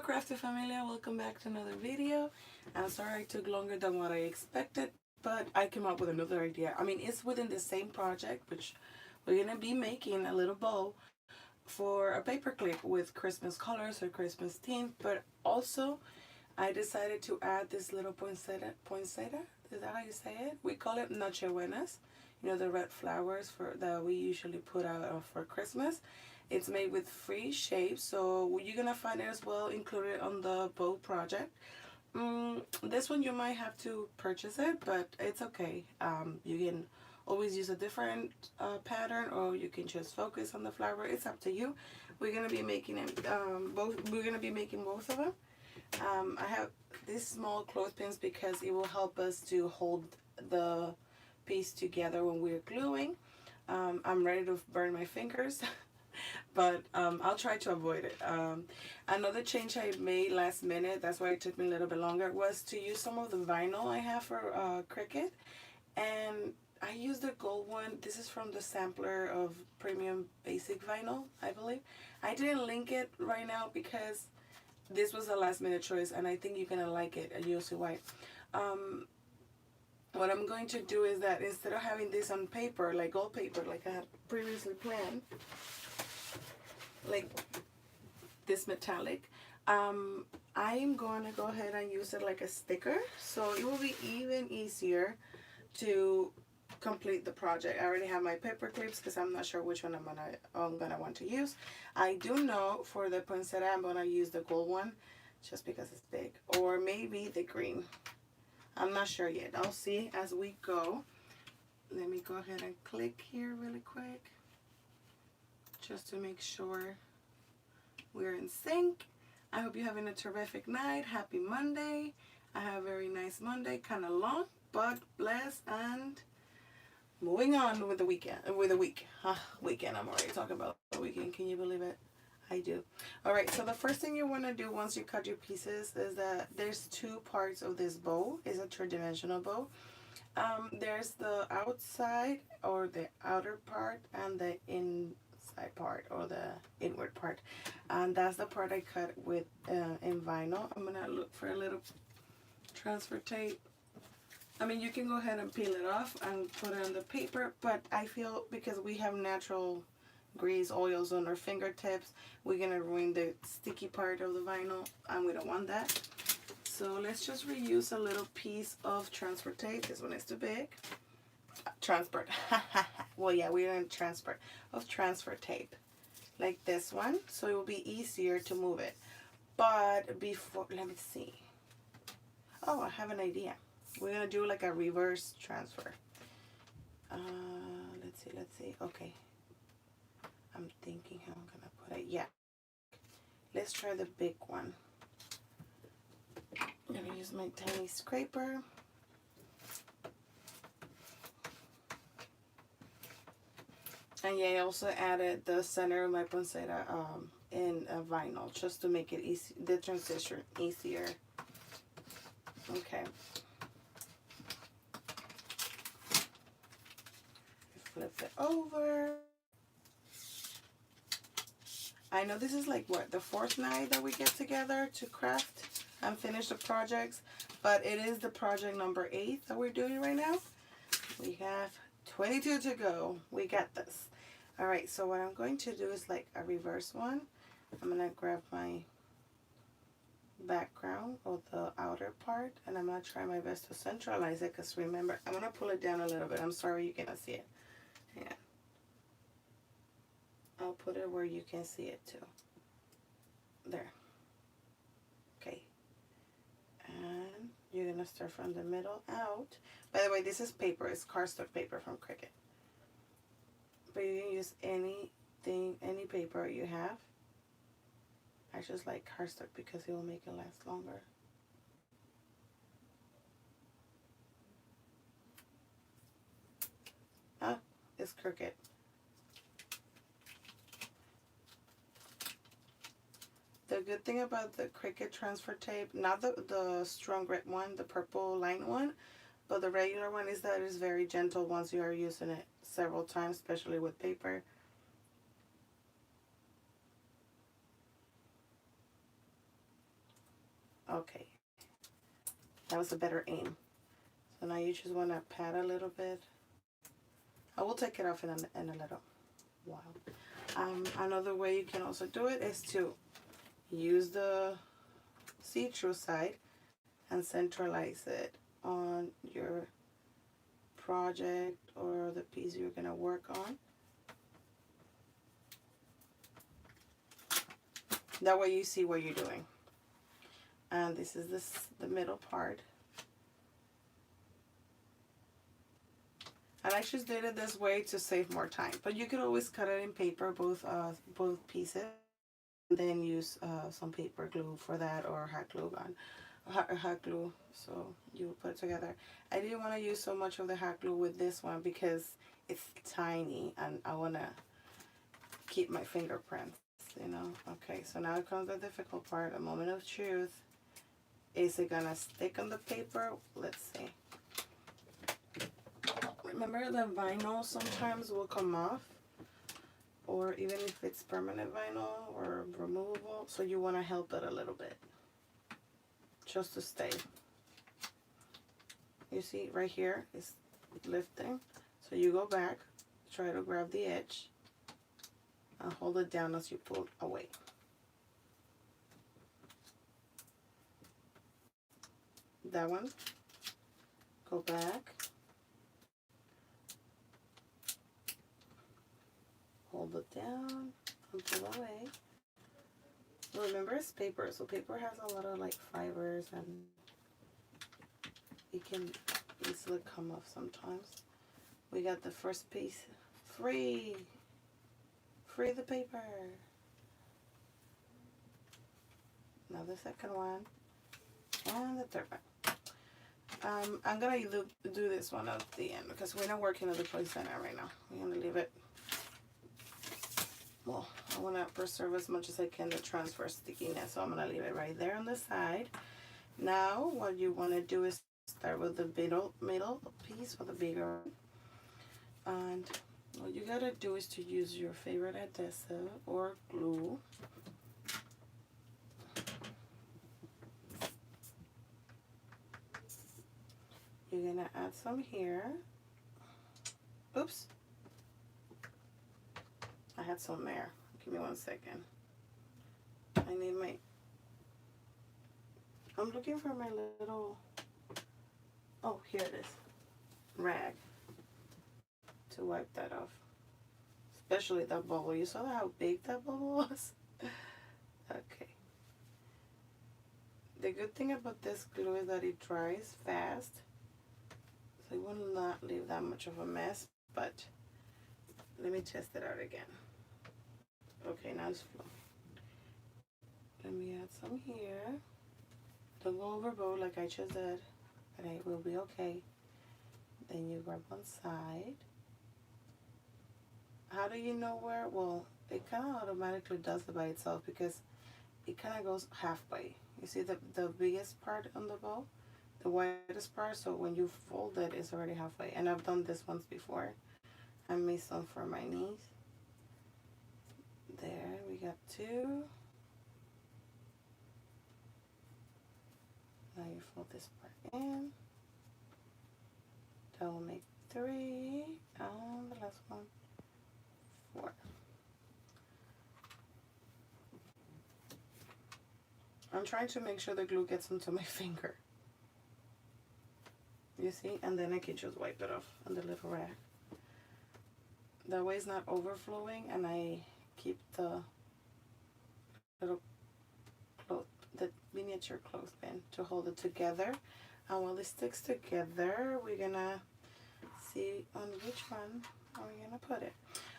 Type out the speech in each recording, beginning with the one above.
crafty familia, welcome back to another video. I'm sorry it took longer than what I expected, but I came up with another idea. I mean, it's within the same project, which we're gonna be making a little bow for a paperclip with Christmas colors or Christmas theme, but also I decided to add this little poinsettia, is that how you say it? We call it nochebuenas, you know, the red flowers for that we usually put out for Christmas. It's made with free shapes, so you're gonna find it as well included on the bow project. This one you might have to purchase it, but it's okay. You can always use a different pattern, or you can just focus on the flower. It's up to you. We're gonna be making it both. We're gonna be making both of them. I have these small clothespins because it will help us to hold the piece together when we're gluing. I'm ready to burn my fingers. But I'll try to avoid it. Another change I made last minute, that's why it took me a little bit longer, was to use some of the vinyl I have for Cricut. And I used the gold one. This is from the sampler of premium basic vinyl, I believe. I didn't link it right now because this was a last minute choice, and I think you're gonna like it, and you'll see why. What I'm going to do is that instead of having this on paper, like gold paper, like I had previously planned, like this metallic, I'm going to go ahead and use it like a sticker, so it will be even easier to complete the project. I already have my paper clips because I'm not sure which one I'm gonna want to use. I do know for the poinsettia I'm gonna use the gold one just because it's big, or maybe the green. I'm not sure yet. I'll see as we go. Let me go ahead and click here really quick just to make sure we're in sync. I hope you're having a terrific night. Happy Monday. I have a very nice Monday, kind of long, but blessed, and moving on with the weekend, with the week. Weekend, I'm already talking about the weekend. Can you believe it? I do. All right, so the first thing you want to do once you cut your pieces is that there's two parts of this bow. It's a three-dimensional bow. There's the outside or the outer part and the inside part or the inward part, and that's the part I cut with in vinyl. I'm gonna look for a little transfer tape. I mean, you can go ahead and peel it off and put it on the paper, but I feel because we have natural grease oils on our fingertips, we're gonna ruin the sticky part of the vinyl, and we don't want that. So let's just reuse a little piece of transfer tape. This one is too big. Transport. Well, yeah, we're in transport of transfer tape like this one, so it will be easier to move it. But before, let me see. Oh, I have an idea. We're gonna do like a reverse transfer. Let's see. Okay, I'm thinking how I'm gonna put it. Yeah, let's try the big one. I'm gonna use my tiny scraper. And yeah, I also added the center of my poinsettia in vinyl just to make it easy, the transition easier. Okay. Flip it over. I know this is like what, the fourth night that we get together to craft and finish the projects, but it is the project number 8 that we're doing right now. We have 22 to go. We got this. All right, so what I'm going to do is like a reverse one. I'm gonna grab my background of the outer part, and I'm gonna try my best to centralize it, because remember, I'm gonna pull it down a little bit. I'm sorry you cannot see it. Hang on. I'll put it where you can see it too. There. Okay. And you're gonna start from the middle out. By the way, this is paper. It's cardstock paper from Cricut. But you can use anything, any paper you have. I just like cardstock because it will make it last longer. Ah, it's Cricut. The good thing about the Cricut transfer tape, not the strong grip one, the purple line one, but the regular one, is that it's very gentle once you are using it several times, especially with paper. Okay, that was a better aim. So now you just want to pat a little bit. I will take it off in a little while. Another way you can also do it is to use the see-through side and centralize it on your project or the piece you're going to work on. That way you see what you're doing. And this is the middle part. And I just did it this way to save more time. But you could always cut it in paper, both pieces, and then use some paper glue for that, or hot glue gun, hot glue. So you put it together. I didn't want to use so much of the hot glue with this one because it's tiny, and I want to keep my fingerprints, you know. Okay, so now comes the difficult part, a moment of truth. Is it gonna stick on the paper? Let's see. Remember, the vinyl sometimes will come off, or even if it's permanent vinyl or removable, so you want to help it a little bit just to stay. You see right here it's lifting, so you go back, try to grab the edge and hold it down as you pull away. That one, go back, hold it down and pull away. Remember, it's paper, so paper has a lot of like fibers and it can easily come off sometimes. We got the first piece free. Free the paper. Now the second one and the third one. I'm gonna do this one at the end because we're not working at the place center right now. We're gonna leave it. Well, I want to preserve as much as I can the transfer stickiness, so I'm going to leave it right there on the side. Now, what you want to do is start with the middle piece, or the bigger one. And what you got to do is to use your favorite adhesive or glue. You're going to add some here. Oops. I had some there. Give me 1 second. I need my... I'm looking for my little... Oh, here it is. Rag. To wipe that off. Especially that bubble. You saw how big that bubble was? Okay. The good thing about this glue is that it dries fast. So it will not leave that much of a mess. But let me test it out again. Okay, now it's flow. Let me add some here. Don't go overboard like I just did, but it will be okay. Then you grab one side. How do you know where? Well, it kind of automatically does it by itself because it kind of goes halfway. You see the biggest part on the bow? The widest part, so when you fold it, it's already halfway. And I've done this once before. I made some for my niece. There, we got 2. Now you fold this part in. That will make 3. And the last one, 4. I'm trying to make sure the glue gets into my finger. You see? And then I can just wipe it off on the little rag. That way it's not overflowing, and I keep the little the miniature clothespin to hold it together. And while it sticks together, we're gonna see on which one are we gonna put it.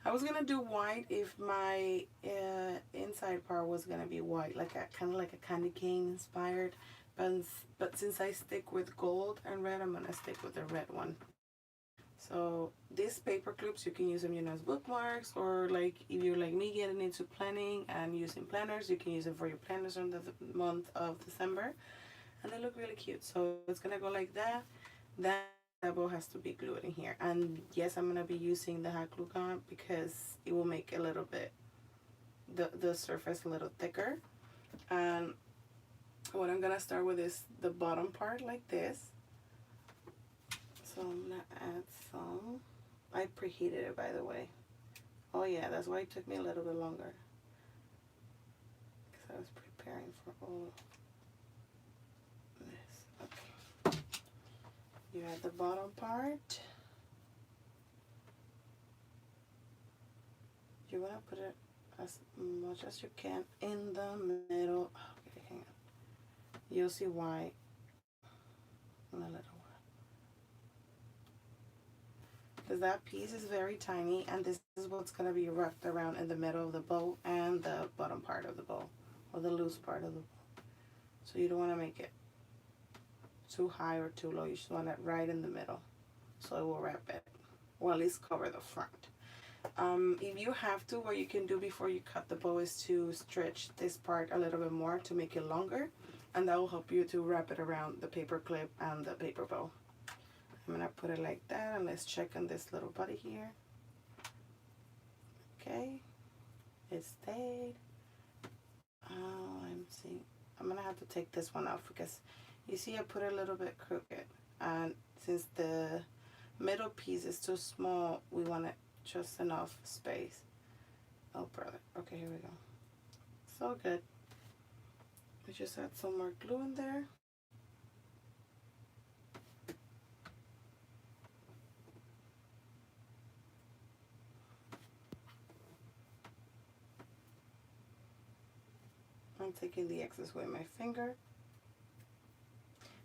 I was gonna do white if my inside part was gonna be white, like a kind of like a candy cane inspired. But since I stick with gold and red, I'm gonna stick with the red one. So these paper clips, you can use them, you know, as bookmarks, or like if you're like me getting into planning and using planners, you can use them for your planners in the month of December, and they look really cute. So it's gonna go like that. That bow has to be glued in here, and yes, I'm gonna be using the hot glue gun because it will make a little bit the surface a little thicker. And what I'm gonna start with is the bottom part like this. So I'm gonna add some. I preheated it, by the way. Oh yeah, that's why it took me a little bit longer, because I was preparing for all this. Okay. You add the bottom part. You want to put it as much as you can in the middle. Okay, hang on. You'll see why in a little while. Because that piece is very tiny, and this is what's going to be wrapped around in the middle of the bow and the bottom part of the bow, or the loose part of the bow. So you don't want to make it too high or too low. You just want it right in the middle, so it will wrap it, or at least cover the front. If you have to, what you can do before you cut the bow is to stretch this part a little bit more to make it longer, and that will help you to wrap it around the paper clip and the paper bow. I'm gonna put it like that, and let's check on this little body here. Okay, it stayed. I'm seeing, I'm gonna have to take this one off because you see I put it a little bit crooked, and since the middle piece is too small, we want it just enough space. Oh brother. Okay, here we go. So good. We just add some more glue in there. I'm taking the excess with my finger.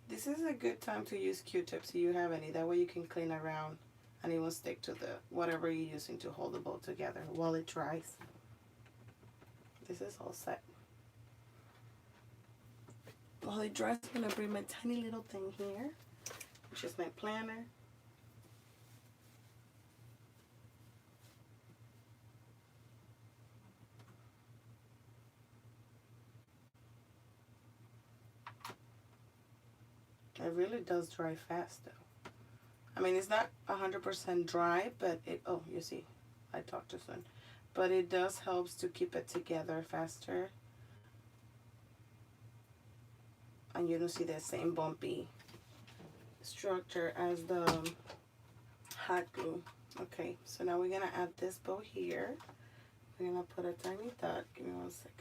This is a good time to use Q-tips if you have any. That way you can clean around and it will stick to the whatever you're using to hold the bow together while it dries. This is all set. While it dries, I'm gonna bring my tiny little thing here, which is my planner. It really does dry fast though. I mean, it's not 100% dry, but it, oh, you see, I talked too soon. But it does help to keep it together faster. And you don't see that same bumpy structure as the hot glue. Okay, so now we're gonna add this bow here. We're gonna put a tiny dot. Give me 1 second.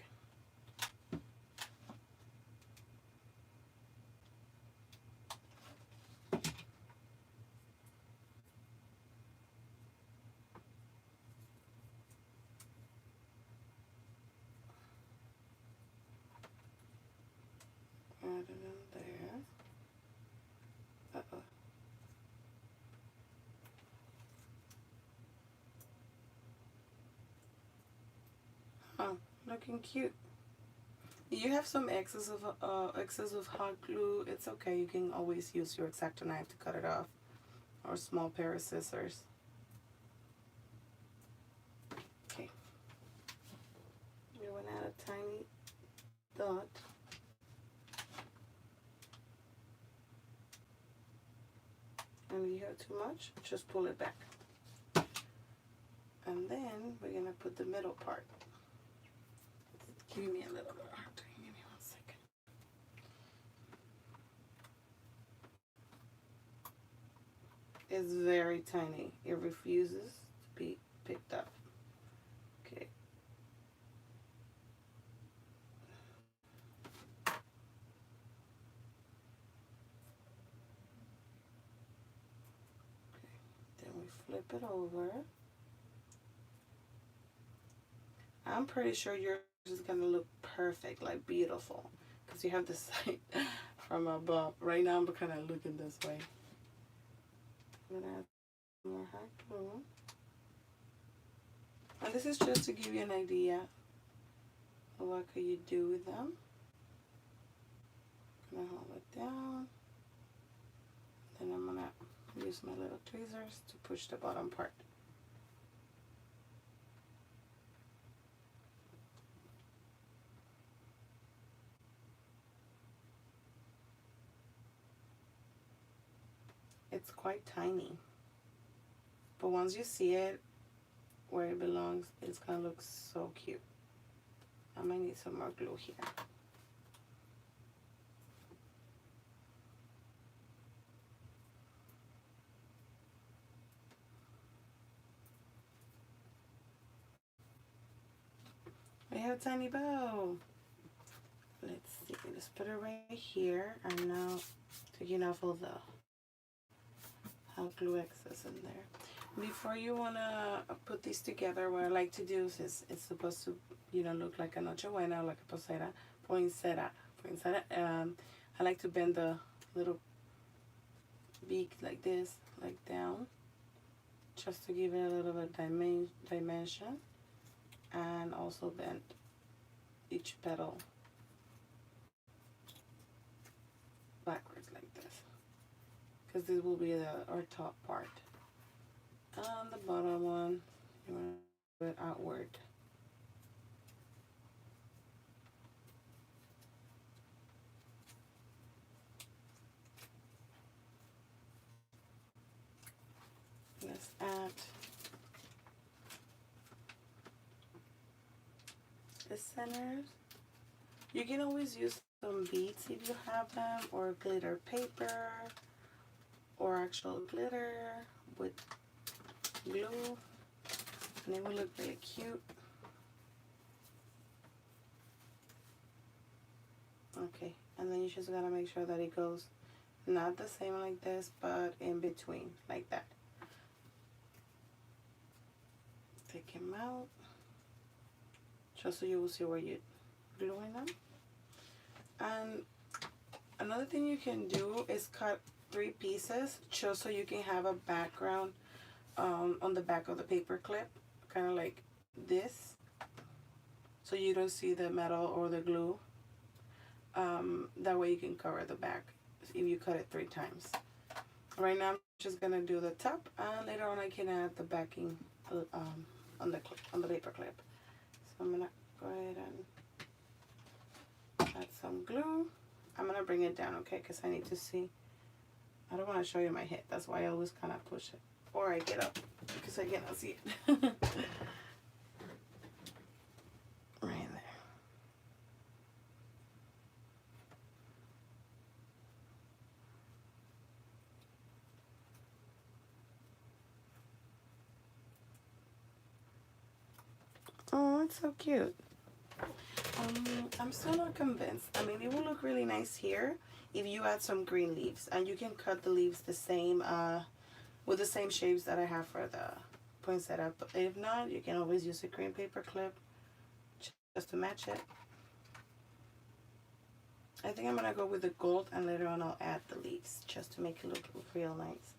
Add it in there. Uh-oh. Oh, looking cute. You have some excess of hot glue. It's okay. You can always use your X-Acto knife to cut it off, or a small pair of scissors. Okay. You want to add a tiny dot. And if you have too much, just pull it back. And then we're gonna put the middle part. Give me a little bit of hard time. Give me 1 second. It's very tiny. It refuses to be picked up. Okay. Then we flip it over. I'm pretty sure yours is gonna look perfect, like beautiful, because you have the sight from above. Right now I'm kind of looking this way. I'm gonna add more hot glue. And this is just to give you an idea of what could you do with them. I'm gonna hold it down. Then I'm gonna use my little tweezers to push the bottom part. It's quite tiny, but once you see it where it belongs, it's gonna look so cute. I might need some more glue here. have a tiny bow. Let's see, let's put it right here. I'm now taking off all the hot glue excess in there. Before you wanna put these together, what I like to do is it's supposed to, you know, look like a nochebuena, like a poinsettia. I like to bend the little beak like this, like down, just to give it a little bit of dimension, and also bend each petal backwards like this, because this will be our top part. And the bottom one, you want to put it outward. Let's add the centers. You can always use some beads if you have them, or glitter paper, or actual glitter with glue, and it will look really cute. Okay, and then you just gotta make sure that it goes not the same like this, but in between, like that. Take him out, just so you will see where you're gluing them. And another thing you can do is cut 3 pieces, just so you can have a background on the back of the paper clip, kind of like this, so you don't see the metal or the glue. That way you can cover the back if you cut it 3 times. Right now I'm just gonna do the top, and later on I can add the backing on the paper clip. So I'm gonna go ahead and add some glue. I'm gonna bring it down, okay, because I need to see. I don't want to show you my head, that's why I always kind of push it, or I get up because I cannot see it. Right there. Oh, it's so cute. I'm still not convinced. I mean, it will look really nice here if you add some green leaves, and you can cut the leaves the same with the same shapes that I have for the poinsettia. But if not, you can always use a green paper clip just to match it. I think I'm gonna go with the gold, and later on I'll add the leaves just to make it look real nice.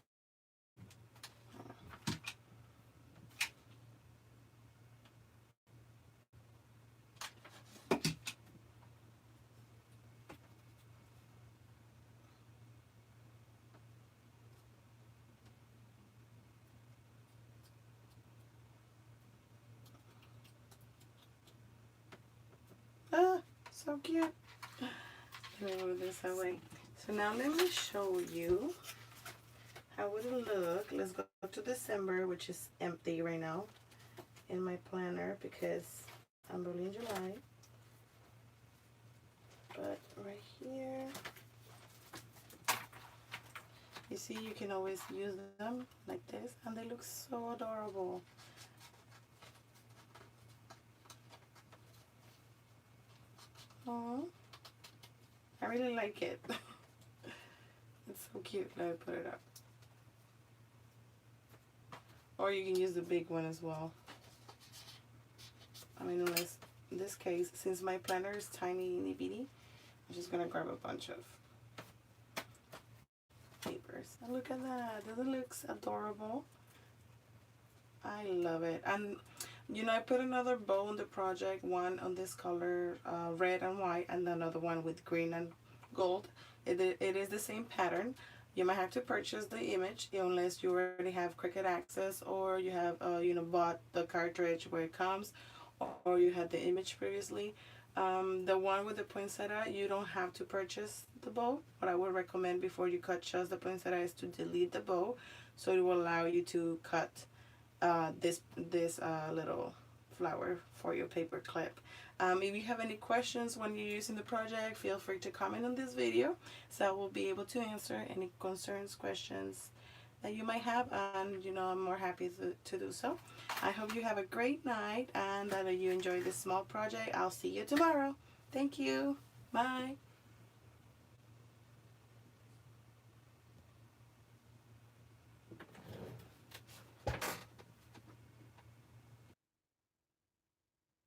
Ah, so cute. Let me move this away. So now let me show you how would it look. Let's go to December, which is empty right now in my planner because I'm really in July. But right here, you see, you can always use them like this, and they look so adorable. Oh, I really like it. It's so cute. Let me put it up. Or you can use the big one as well. I mean, unless, in this case, since my planner is tiny and bitty, I'm just gonna grab a bunch of papers. And look at that. Doesn't it look adorable? I love it. And you know, I put another bow on the project, one on this color, red and white, and another one with green and gold. It is the same pattern. You might have to purchase the image unless you already have Cricut access, or you have you know, bought the cartridge where it comes, or you had the image previously. The one with the poinsettia, you don't have to purchase the bow. What I would recommend before you cut just the poinsettia is to delete the bow, so it will allow you to cut this little flower for your paper clip. If you have any questions when you're using the project, feel free to comment on this video, so I will be able to answer any concerns, questions, that you might have, and you know, I'm more happy to do so. I hope you have a great night and that you enjoy this small project. I'll see you tomorrow. Thank you. Bye.